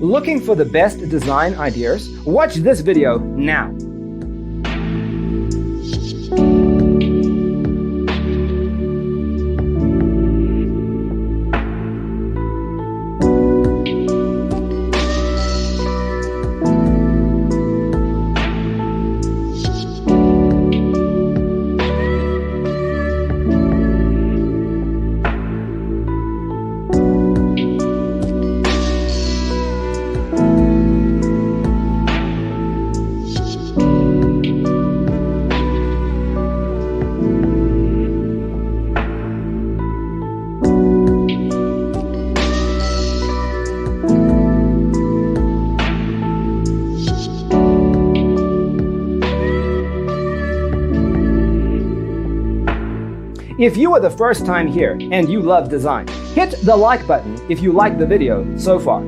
Looking for the best design ideas? Watch this video now. If you are the first time here and you love design, hit the like button if you like the video so far.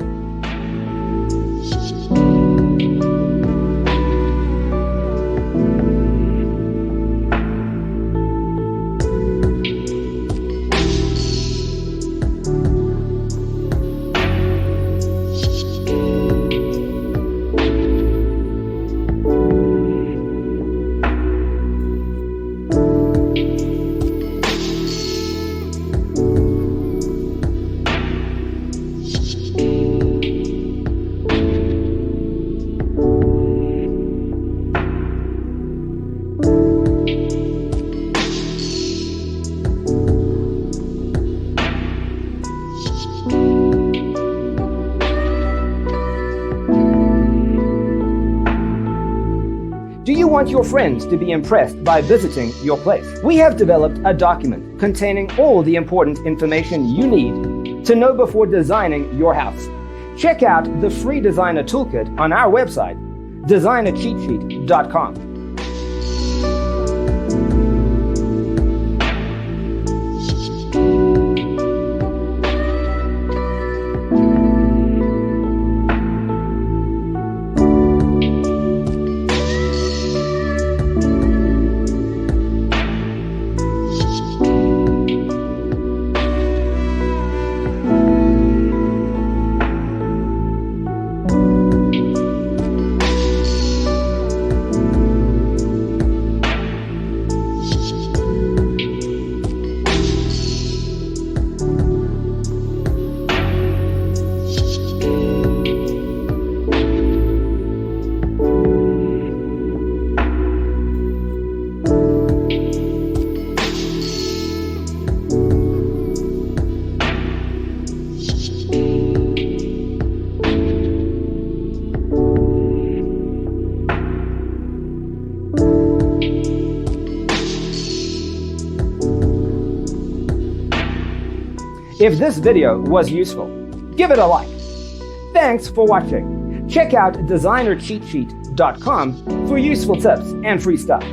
Do you want your friends to be impressed by visiting your place? We have developed a document containing all the important information you need to know before designing your house. Check out the free designer toolkit on our website, designercheatsheet.com. If this video was useful, give it a like. Thanks for watching. Check out designercheatsheet.com for useful tips and free stuff.